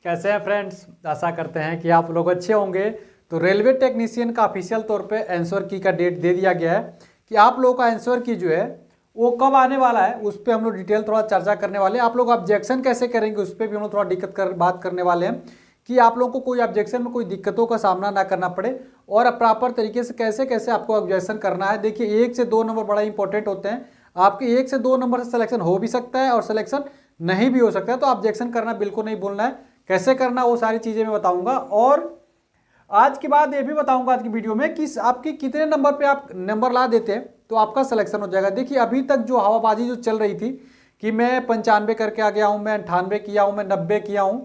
कैसे हैं फ्रेंड्स। आशा करते हैं कि आप लोग अच्छे होंगे। तो रेलवे टेक्नीशियन का ऑफिशियल तौर पे आंसर की का डेट दे दिया गया है कि आप लोगों का आंसर की जो है वो कब आने वाला है, उस पर हम लोग डिटेल थोड़ा चर्चा करने वाले हैं। आप लोग ऑब्जेक्शन कैसे करेंगे उस पर भी हम लोग थोड़ा बात करने वाले हैं कि आप लोगों को कोई ऑब्जेक्शन में कोई दिक्कतों का सामना ना करना पड़े और प्रॉपर तरीके से कैसे कैसे आपको ऑब्जेक्शन करना है। देखिए 1 से 2 नंबर बड़ा इंपॉर्टेंट होते हैं। आपके 1 से 2 नंबर से सिलेक्शन हो भी सकता है और सिलेक्शन नहीं भी हो सकता है, तो ऑब्जेक्शन करना बिल्कुल नहीं भूलना है। कैसे करना वो सारी चीज़ें मैं बताऊंगा और आज के बाद ये भी बताऊंगा आज की वीडियो में कि आपके कितने नंबर पे आप नंबर ला देते हैं तो आपका सिलेक्शन हो जाएगा। देखिए अभी तक जो हवाबाजी जो चल रही थी कि मैं 95 करके आ गया हूँ, मैं 98 किया हूँ, मैं 90 किया हूँ,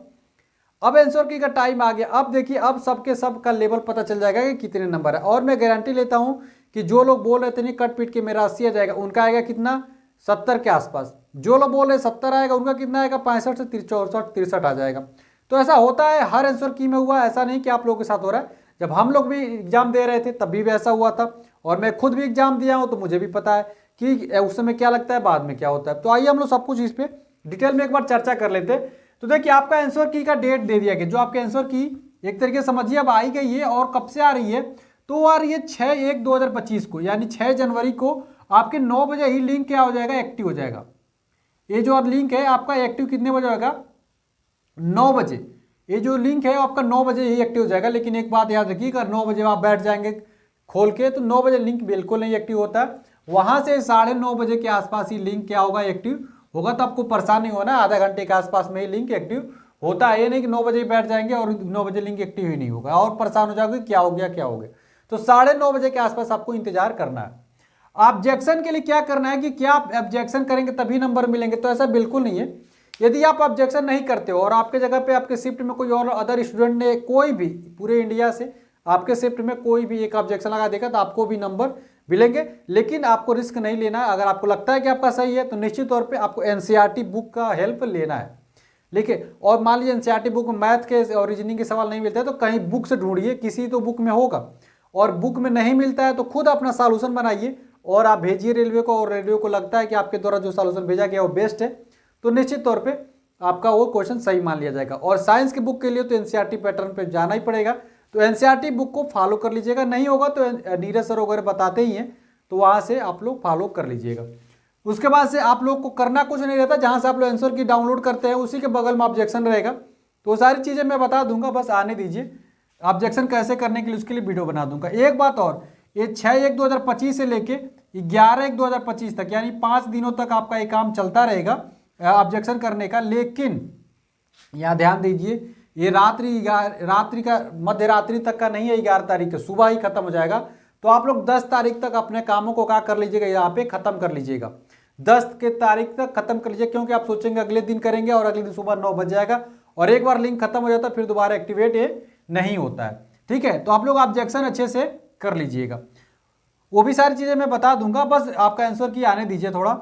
अब आंसर की का टाइम आ गया। अब देखिए अब सबके सब का लेवल पता चल जाएगा कि कितने नंबर है। और मैं गारंटी लेता हूँ कि जो लोग बोल रहे थे नहीं कट पीट के मेरा 80 आ जाएगा, उनका आएगा कितना 70 के आसपास। जो लोग बोल रहे 70 आएगा उनका कितना आएगा 65 से 64 63 आ जाएगा। तो ऐसा होता है हर आंसर की में हुआ, ऐसा नहीं कि आप लोगों के साथ हो रहा है। जब हम लोग भी एग्जाम दे रहे थे तब भी वैसा हुआ था और मैं खुद भी एग्जाम दिया हूँ तो मुझे भी पता है कि उस समय क्या लगता है बाद में क्या होता है। तो आइए हम लोग सब कुछ इस पर डिटेल में एक बार चर्चा कर लेते हैं। तो देखिए आपका आंसर की का डेट दे दिया गया, जो आपके आंसर की एक तरीके से समझिए अब आई गई है और कब से आ रही है तो आ रही है 6/1/2025 को, यानी 6 जनवरी को आपके 9 बजे ही लिंक क्या हो जाएगा, एक्टिव हो जाएगा। ये जो लिंक है आपका एक्टिव कितने बजे होगा, 9 बजे। ये जो लिंक है आपका 9 बजे ही एक्टिव हो जाएगा। लेकिन एक बात याद रखिएगा, 9 बजे आप बैठ जाएंगे खोल के तो 9 बजे लिंक बिल्कुल नहीं एक्टिव होता है। वहां से 9:30 बजे के आसपास ही लिंक क्या होगा, एक्टिव होगा। तो आपको परेशान नहीं होना, आधा घंटे के आसपास में ही लिंक एक्टिव होता है। ये नहीं कि 9 बजे बैठ जाएंगे और 9 बजे लिंक एक्टिव ही नहीं होगा और परेशान हो जाओगे क्या हो गया क्या हो गया। तो 9:30 बजे के आसपास आपको इंतजार करना है। ऑब्जेक्शन के लिए क्या करना है कि क्या आप ऑब्जेक्शन करेंगे तभी नंबर मिलेंगे, तो ऐसा बिल्कुल नहीं है। यदि आप ऑब्जेक्शन नहीं करते हो और आपके जगह पे आपके शिफ्ट में कोई और अदर स्टूडेंट ने कोई भी पूरे इंडिया से आपके शिफ्ट में कोई भी एक ऑब्जेक्शन लगा देगा तो आपको भी नंबर मिलेंगे। लेकिन आपको रिस्क नहीं लेना है। अगर आपको लगता है कि आपका सही है तो निश्चित तौर पे आपको एनसीईआरटी बुक का हेल्प लेना है। देखिए और मान लीजिए एनसीईआरटी बुक में मैथ के और रीजनिंग के सवाल नहीं मिलते हैं तो कहीं बुक से ढूंढिए, किसी तो बुक में होगा। और बुक में नहीं मिलता है तो खुद अपना सॉल्यूशन बनाइए और आप भेजिए रेलवे को, और रेलवे को लगता है कि आपके द्वारा जो सॉल्यूशन भेजा गया वो बेस्ट है तो निश्चित तौर पे आपका वो क्वेश्चन सही मान लिया जाएगा। और साइंस की बुक के लिए तो एनसीईआरटी पैटर्न पे जाना ही पड़ेगा, तो एनसीईआरटी बुक को फॉलो कर लीजिएगा। नहीं होगा तो नीरज सर वगैरह बताते ही हैं तो वहाँ से आप लोग फॉलो कर लीजिएगा। उसके बाद से आप लोग को करना कुछ नहीं रहता, जहाँ से आप लोग आंसर की डाउनलोड करते हैं उसी के बगल में ऑब्जेक्शन रहेगा। तो सारी चीज़ें मैं बता दूंगा, बस आने दीजिए। ऑब्जेक्शन कैसे करने के लिए उसके लिए वीडियो बना दूंगा। एक बात और, ये 6/1/2025 से लेके 11/1/2025 तक यानी 5 दिनों तक आपका ये काम चलता रहेगा ऑब्जेक्शन करने का। लेकिन यहाँ ध्यान दीजिए ये रात्रि का मध्य रात्रि तक का नहीं है, 11 तारीख का सुबह ही खत्म हो जाएगा। तो आप लोग 10 तारीख तक अपने कामों को क्या कर लीजिएगा, यहाँ पे खत्म कर लीजिएगा। 10 के तारीख तक खत्म कर लीजिए, क्योंकि आप सोचेंगे अगले दिन करेंगे और अगले दिन सुबह 9 बज जाएगा और एक बार लिंक खत्म हो जाता है फिर दोबारा एक्टिवेट ये नहीं होता है। ठीक है, तो आप लोग ऑब्जेक्शन अच्छे से कर लीजिएगा। वो भी सारी चीज़ें मैं बता दूंगा, बस आपका आंसर की आने दीजिए थोड़ा।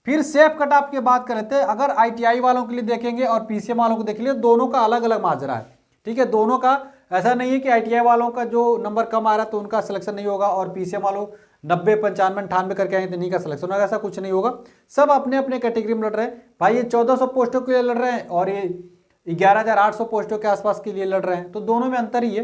फिर सेफ कट ऑफ की बात कर लेते हैं। अगर आईटीआई वालों के लिए देखेंगे और पीसीएम वालों को देख लिए, दोनों का अलग अलग माजरा है। ठीक है, दोनों का ऐसा नहीं है कि आईटीआई वालों का जो नंबर कम आ रहा है तो उनका सिलेक्शन नहीं होगा और पीसीएम वालों 90 95 98 करके आएंगे तो नहीं का सिलेक्शन होगा, ऐसा कुछ नहीं होगा। सब अपने अपने कैटेगरी में लड़ रहे हैं भाई। ये 1400 पोस्टों के लिए लड़ रहे हैं और ये 11,800 पोस्टों के आसपास के लिए लड़ रहे हैं, तो दोनों में अंतर ही है।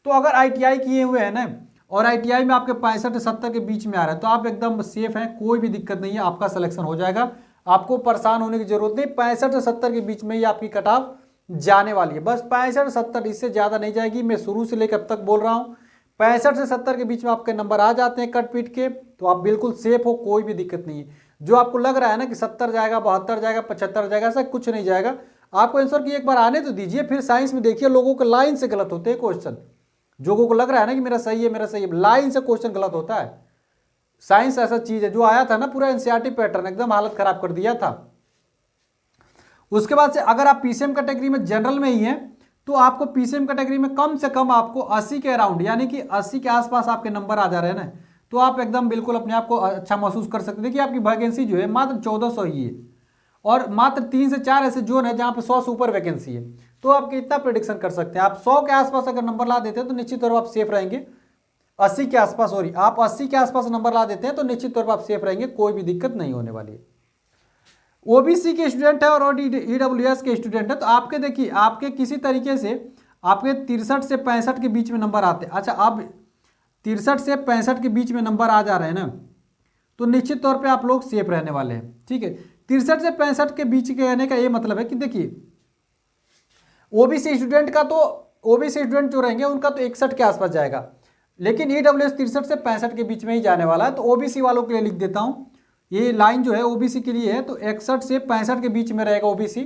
तो अगर आईटीआई किए हुए हैं ना और आईटीआई में आपके 65 से 70 के बीच में आ रहा है तो आप एकदम सेफ हैं, कोई भी दिक्कत नहीं है, आपका सिलेक्शन हो जाएगा। आपको परेशान होने की जरूरत नहीं। 65 से 70 के बीच में ही आपकी कट ऑफ जाने वाली है, बस 65 से 70, इससे ज़्यादा नहीं जाएगी। मैं शुरू से लेकर अब तक बोल रहा हूँ 65 से 70 के बीच में आपके नंबर आ जाते हैं कट पीट के तो आप बिल्कुल सेफ हो, कोई भी दिक्कत नहीं है। जो आपको लग रहा है ना कि 70 जाएगा, 72 जाएगा, 75 जाएगा, ऐसा कुछ नहीं जाएगा। आपको आंसर की एक बार आने तो दीजिए। फिर साइंस में देखिए लोगों के लाइन से गलत होते हैं क्वेश्चन। लोगों को लग रहा है ना कि मेरा सही है मेरा सही है, लाइन से क्वेश्चन गलत होता है। साइंस ऐसा चीज है, जो आया था ना पूरा एनसीईआरटी पैटर्न एकदम हालत खराब कर दिया था। उसके बाद से अगर आप पीसीएम कैटेगरी में जनरल में ही हैं तो आपको पीसीएम कैटेगरी में कम से कम आपको 80 के अराउंड यानी कि 80 के आसपास आपके नंबर आ जा रहे हैं ना, तो आप एकदम बिल्कुल अपने आप को अच्छा महसूस कर सकते हैं। देखिए आपकी वैकेंसी जो है मात्र 1400 ही है और मात्र 3 से 4 ऐसे जोन है जहाँ पे 100 से ऊपर वैकेंसी है। तो आप कितना प्रेडिक्शन कर सकते हैं, आप 100 के आसपास अगर नंबर ला देते हैं तो निश्चित तौर पर आप सेफ रहेंगे। 80 के आसपास सॉरी आप 80 के आसपास नंबर ला देते हैं तो निश्चित तौर पर आप सेफ रहेंगे, कोई भी दिक्कत नहीं होने वाली है। ओबीसी के स्टूडेंट है और ईडब्ल्यूएस के स्टूडेंट है, तो आपके देखिए आपके किसी तरीके से आपके 63 से 65 के बीच में नंबर आते हैं। अच्छा, अब 63 से 65 के बीच में नंबर आ जा रहे हैं ना, तो निश्चित तौर पे आप लोग सेफ रहने वाले हैं। ठीक है, 63 से 65 के बीच के रहने का ये मतलब है कि देखिए ओबीसी स्टूडेंट का, तो ओबीसी स्टूडेंट जो रहेंगे उनका तो 61 के आसपास जाएगा, लेकिन ईडब्ल्यूएस 63 से 65 के बीच में ही जाने वाला है। तो ओबीसी वालों के लिए लिख देता हूँ, ये लाइन जो है ओबीसी के लिए है, तो 61 से 65 के बीच में रहेगा ओबीसी,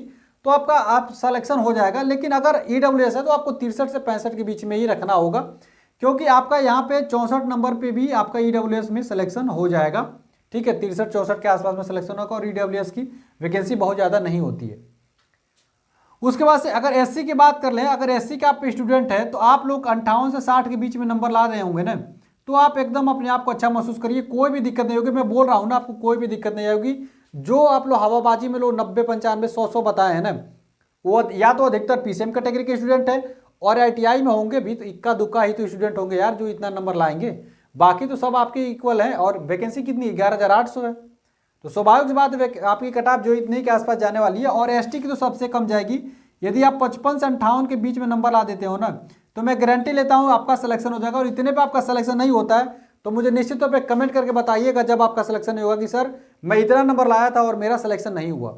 तो आपका आप सिलेक्शन हो जाएगा। लेकिन अगर ईडब्ल्यूएस है तो आपको 63 से 65 के बीच में ही रखना होगा, क्योंकि आपका यहाँ पे 64 नंबर पे भी आपका ईडब्ल्यूएस में सिलेक्शन हो जाएगा। ठीक है, 63-64 के आसपास में सिलेक्शन होगा और ईडब्ल्यूएस की वैकेंसी बहुत ज़्यादा नहीं होती है। उसके बाद से अगर एससी की बात कर लें, अगर एससी का आप स्टूडेंट है तो आप लोग 58 से 60 के बीच में नंबर ला रहे होंगे ना, तो आप एकदम अपने आप को अच्छा महसूस करिए, कोई भी दिक्कत नहीं होगी। मैं बोल रहा हूँ ना, आपको कोई भी दिक्कत नहीं आएगी। जो आप लोग हवाबाजी में लोग 90, 95, 100 बताए हैं ना, वो या तो अधिकतर पीसीएम कैटेगरी के स्टूडेंट है और आईटीआई में होंगे भी, तो इक्का दुक्का ही तो स्टूडेंट होंगे यार जो इतना नंबर लाएंगे, बाकी तो सब आपके इक्वल हैं। और वैकेंसी कितनी, 11,800 है, तो स्वाभाविक सी बात है आपकी कट ऑफ जो इतने के आसपास जाने वाली है। और एसटी की तो सबसे कम जाएगी। यदि आप 55 से 58 के बीच में नंबर ला देते हो ना, तो मैं गारंटी लेता हूँ आपका सिलेक्शन हो जाएगा। और इतने पे आपका सिलेक्शन नहीं होता है तो मुझे निश्चित तौर पे कमेंट करके बताइएगा जब आपका सिलेक्शन नहीं होगा कि सर मैं इतना नंबर लाया था और मेरा सिलेक्शन नहीं हुआ।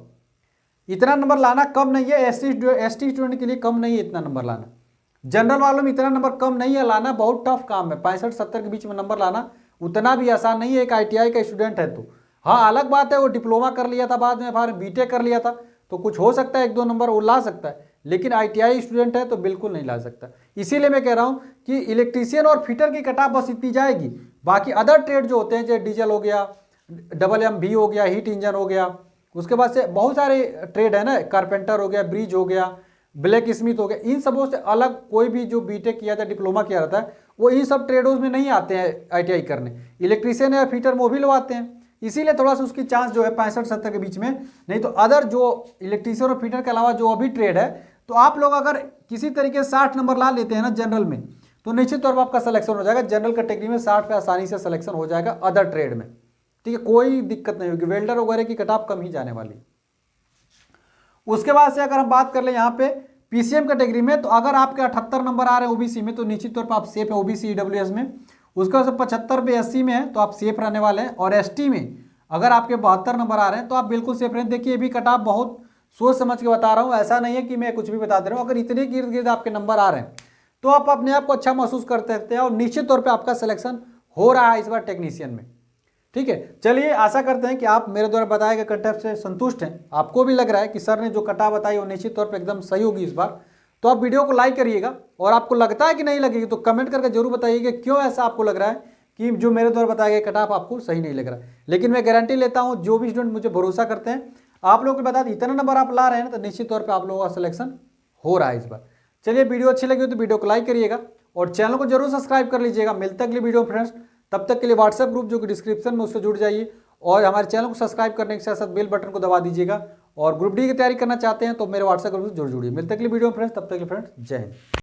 इतना नंबर लाना कम नहीं है, एसटी स्टूडेंट के लिए कम नहीं है इतना नंबर लाना। जनरल वालों में इतना नंबर कम नहीं है, लाना बहुत टफ काम है। 65-70 के बीच में नंबर लाना उतना भी आसान नहीं है एक आईटीआई का स्टूडेंट है तो। हाँ, अलग बात है वो डिप्लोमा कर लिया था, बाद में फिर बीटेक कर लिया था, तो कुछ हो सकता है 1-2 नंबर वो ला सकता है, लेकिन आईटीआई स्टूडेंट है तो बिल्कुल नहीं ला सकता। इसीलिए मैं कह रहा हूँ कि इलेक्ट्रीशियन और फिटर की कट ऑफ बस इतनी जाएगी। बाकी अदर ट्रेड जो होते हैं, जैसे डीजल हो गया, WMV हो गया, हीट इंजन हो गया, उसके बाद से बहुत सारे ट्रेड है ना, कारपेंटर हो गया, ब्रिज हो गया, ब्लैक स्मिथ हो गया, इन सबों से अलग कोई भी जो बीटेक किया था, डिप्लोमा किया रहता है, वो इन सब ट्रेडों में नहीं आते हैं आईटीआई करने। इलेक्ट्रीशियन या फिटर में वो भी लगवाते हैं, इसीलिए थोड़ा सा उसकी चांस जो है 65-70 के बीच में। नहीं तो अदर जो इलेक्ट्रीशियन और फिटर के अलावा जो अभी ट्रेड है, तो आप लोग अगर किसी तरीके से 60 नंबर ला लेते हैं ना जनरल में, तो निश्चित तौर पर आपका सिलेक्शन हो जाएगा। जनरल कैटेगरी में 60 पे आसानी से सिलेक्शन हो जाएगा अदर ट्रेड में। ठीक है, कोई दिक्कत नहीं होगी, वेल्डर वगैरह की कट ऑफ कम ही जाने वाली। उसके बाद से अगर हम बात कर ले यहाँ पे पीसीएम कैटेगरी में, तो अगर आपके 78 नंबर आ रहे हैं ओबीसी में, तो निश्चित तौर पर आप सेफ है ओबीसी ईडब्ल्यूएस में। उसके बाद से 75 पे एससी में है तो आप सेफ रहने वाले हैं। और एसटी में अगर आपके 72 नंबर आ रहे हैं तो आप बिल्कुल सेफ रहें। देखिए, ये भी कट ऑफ बहुत सोच समझ के बता रहा हूँ, ऐसा नहीं है कि मैं कुछ भी बता दे रहा हूँ। अगर इतने गिर्द गिर्द आपके नंबर आ रहे हैं तो आप अपने आप को अच्छा महसूस करते हैं और निश्चित तौर पे आपका सिलेक्शन हो रहा है इस बार टेक्नीशियन में। ठीक है, चलिए आशा करते हैं कि आप मेरे द्वारा बताए गए कट ऑफ से संतुष्ट हैं। आपको भी लग रहा है कि सर ने जो कट ऑफ बताई वो निश्चित तौर पर एकदम सही होगी इस बार, तो आप वीडियो को लाइक करिएगा। और आपको लगता है कि नहीं लगेगी तो कमेंट करके जरूर बताइएगा क्यों ऐसा आपको लग रहा है कि जो मेरे द्वारा बताए गए कट ऑफ आपको सही नहीं लग रहा है। लेकिन मैं गारंटी लेता हूँ, जो भी स्टूडेंट मुझे भरोसा करते हैं, आप लोगों को बता दें इतना नंबर आप ला रहे हैं ना, तो निश्चित तौर पे आप लोगों का सिलेक्शन हो रहा है इस बार। चलिए, वीडियो अच्छी लगी हो तो वीडियो को लाइक करिएगा और चैनल को जरूर सब्सक्राइब कर लीजिएगा। मिलते अगली वीडियो फ्रेंड्स, तब तक के लिए व्हाट्सएप ग्रुप जो कि डिस्क्रिप्शन में उससे जुड़ जाइए और हमारे चैनल को सब्सक्राइब करने के साथ साथ बेल बटन को दबा दीजिएगा। और ग्रुप डी की तैयारी करना चाहते हैं तो मेरे व्हाट्सएप ग्रुप से जुड़ जुड़िए। मिलते अगली वीडियो फ्रेंड्स, तब तक के लिए फ्रेंड्स जय हिंद।